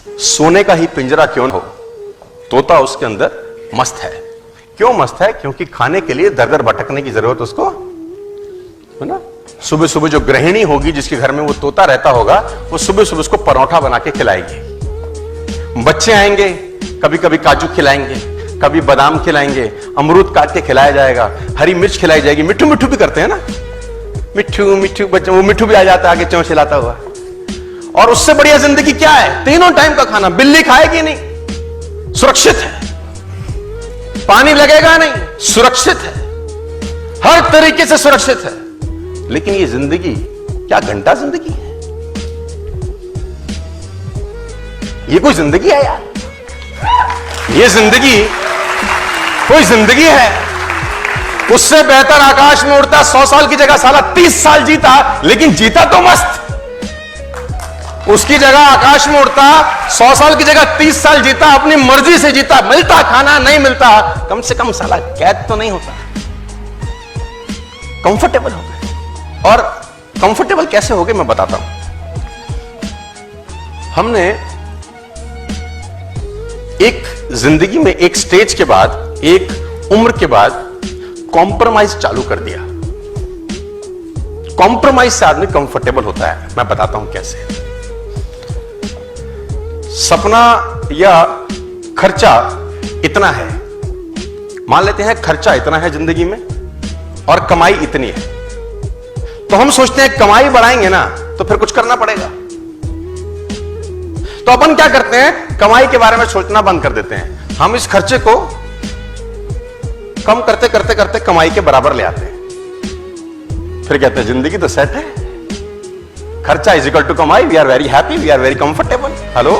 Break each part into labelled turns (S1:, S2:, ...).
S1: सोने का ही पिंजरा क्यों न हो, तोता उसके अंदर मस्त है। क्यों मस्त है? क्योंकि खाने के लिए दर दर भटकने की जरूरत उसको है ना। सुबह सुबह जो गृहिणी होगी जिसके घर में वो तोता रहता होगा, वो सुबह सुबह उसको परोठा बना के खिलाएगी। बच्चे आएंगे, कभी कभी काजू खिलाएंगे, कभी बादाम खिलाएंगे, अमरूद काट के खिलाया जाएगा, हरी मिर्च खिलाई जाएगी। मिट्ठू मिट्ठू भी करते हैं ना, मिट्ठू मिट्ठू बच्चे, वो मिट्ठू भी आ जाता है आगे चौंच हिलाता हुआ। और उससे बढ़िया जिंदगी क्या है? तीनों टाइम का खाना। बिल्ली खाएगी नहीं, सुरक्षित है। पानी लगेगा नहीं, सुरक्षित है, हर तरीके से सुरक्षित है। लेकिन ये जिंदगी क्या घंटा जिंदगी है? ये कोई जिंदगी है यार? ये जिंदगी कोई जिंदगी है? उससे बेहतर आकाश में उड़ता 100 साल की जगह साला 30 साल जीता, लेकिन जीता तो मस्त। उसकी जगह आकाश में उड़ता 100 साल की जगह 30 साल जीता, अपनी मर्जी से जीता। मिलता खाना, नहीं मिलता कम से कम साला कैद तो नहीं होता, कंफर्टेबल हो गए। और कंफर्टेबल कैसे हो गए मैं बताता हूं। हमने एक जिंदगी में एक स्टेज के बाद, एक उम्र के बाद कॉम्प्रोमाइज चालू कर दिया। कॉम्प्रोमाइज से आदमी कंफर्टेबल होता है। मैं बताता हूं कैसे। सपना या खर्चा इतना है, मान लेते हैं खर्चा इतना है जिंदगी में और कमाई इतनी है, तो हम सोचते हैं कमाई बढ़ाएंगे ना तो फिर कुछ करना पड़ेगा। तो अपन क्या करते हैं? कमाई के बारे में सोचना बंद कर देते हैं। हम इस खर्चे को कम करते करते करते कमाई के बराबर ले आते हैं। फिर कहते हैं जिंदगी तो सेट है, खर्चा इज इक्वल टू कमाई, we are very happy, we are very comfortable. Hello,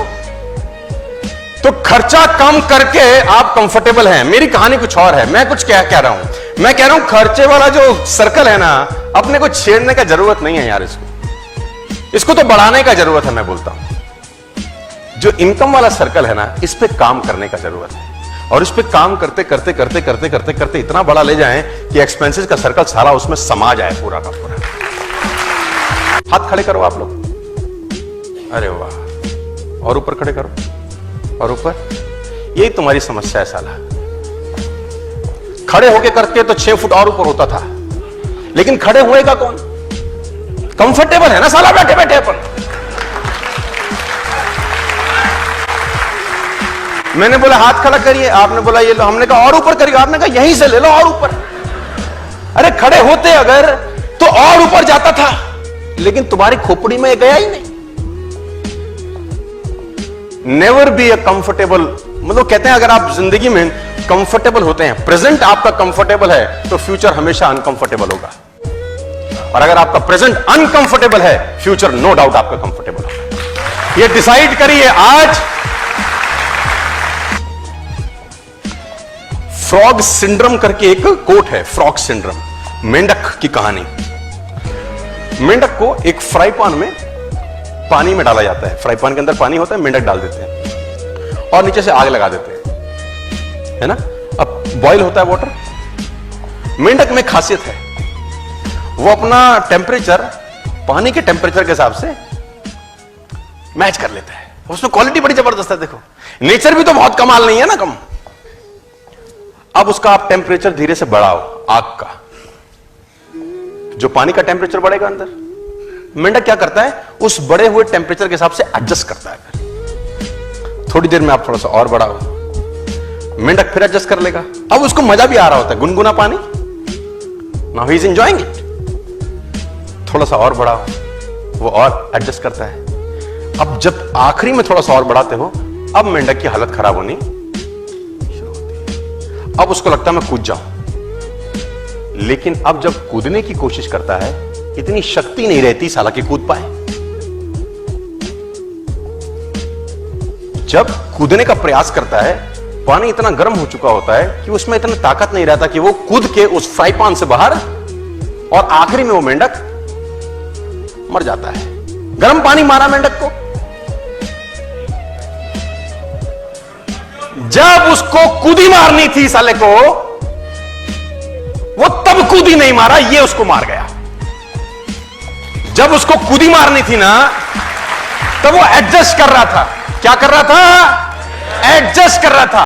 S1: तो खर्चा कम करके आप कंफर्टेबल हैं। मेरी कहानी कुछ और है। मैं कुछ क्या कह रहा हूं? मैं कह रहा हूं खर्चे वाला जो सर्कल है ना, अपने को छेड़ने का जरूरत नहीं है यार। इसको तो बढ़ाने का जरूरत है। मैं बोलता हूं जो इनकम वाला सर्कल है ना, इस पे काम करने का जरूरत है। और इस पे काम करते करते करते करते करते करते इतना बड़ा ले जाएं कि एक्सपेंसेस का सर्कल सारा उसमें समा जाए पूरा का पूरा। हाथ खड़े करो आप लोग। अरे वाह, और ऊपर खड़े करो, और ऊपर। यही तुम्हारी समस्या है साला। खड़े होके करके तो 6 फुट और ऊपर होता था, लेकिन खड़े होएगा कौन? कंफर्टेबल है ना साला बैठे बैठे अपन। मैंने बोला हाथ खड़ा करिए, आपने बोला ये लो। हमने कहा और ऊपर करिए, आपने कहा यहीं से ले लो और ऊपर। अरे खड़े होते अगर तो और ऊपर जाता था, लेकिन तुम्हारी खोपड़ी में गया ही नहीं। नेवर बी अ कंफर्टेबल, मतलब कहते हैं अगर आप जिंदगी में कंफर्टेबल होते हैं, प्रेजेंट आपका कंफर्टेबल है, तो फ्यूचर हमेशा अनकंफर्टेबल होगा। और अगर आपका प्रेजेंट अनकंफर्टेबल है, फ्यूचर नो डाउट आपका कंफर्टेबल होगा। ये डिसाइड करिए आज। फ्रॉग सिंड्रोम करके एक कोट है, फ्रॉग सिंड्रोम, मेंढक की कहानी। मेंढक को एक फ्राई पैन में पानी में डाला जाता है। फ्राई पैन के अंदर पानी होता है, मेंढक डाल देते हैं और नीचे से आग लगा देते हैं, है ना। अब बॉईल होता है वाटर। मेंढक में खासियत है, वो अपना टेम्परेचर पानी के टेम्परेचर के हिसाब से मैच कर लेता है। उसमें क्वालिटी बड़ी जबरदस्त है। देखो, नेचर भी तो बहुत कमाल नहीं है ना, कम। अब उसका आप टेम्परेचर धीरे से बढ़ाओ, आग का। जो पानी का टेम्परेचर बढ़ेगा अंदर, मेंढक क्या करता है? उस बढ़े हुए टेम्परेचर के हिसाब से एडजस्ट करता है। थोड़ी देर में आप थोड़ा सा और बढ़ाओ, मेंढक फिर एडजस्ट कर लेगा। अब उसको मजा भी आ रहा होता है, गुनगुना पानी। Now he is enjoying it. थोड़ा सा और बढ़ाओ, वो और एडजस्ट करता है। अब जब आखिरी में थोड़ा सा और बढ़ाते हो, अब मेंढक की हालत खराब होनी शुरू होती है। अब उसको लगता है मैं कूद जाऊं, लेकिन अब जब कूदने की कोशिश करता है, इतनी शक्ति नहीं रहती साला कि कूद पाए। जब कूदने का प्रयास करता है, पानी इतना गर्म हो चुका होता है कि उसमें इतना ताकत नहीं रहता कि वो कूद के उस फ्राई पैन से बाहर, और आखिरी में वो मेंढक मर जाता है। गर्म पानी मारा मेंढक को। जब उसको कूदी मारनी थी साले को, वो तब कूदी नहीं मारा, ये उसको मार गया। जब उसको कूदी मारनी थी ना, तब वो एडजस्ट कर रहा था। क्या कर रहा था? एडजस्ट कर रहा था।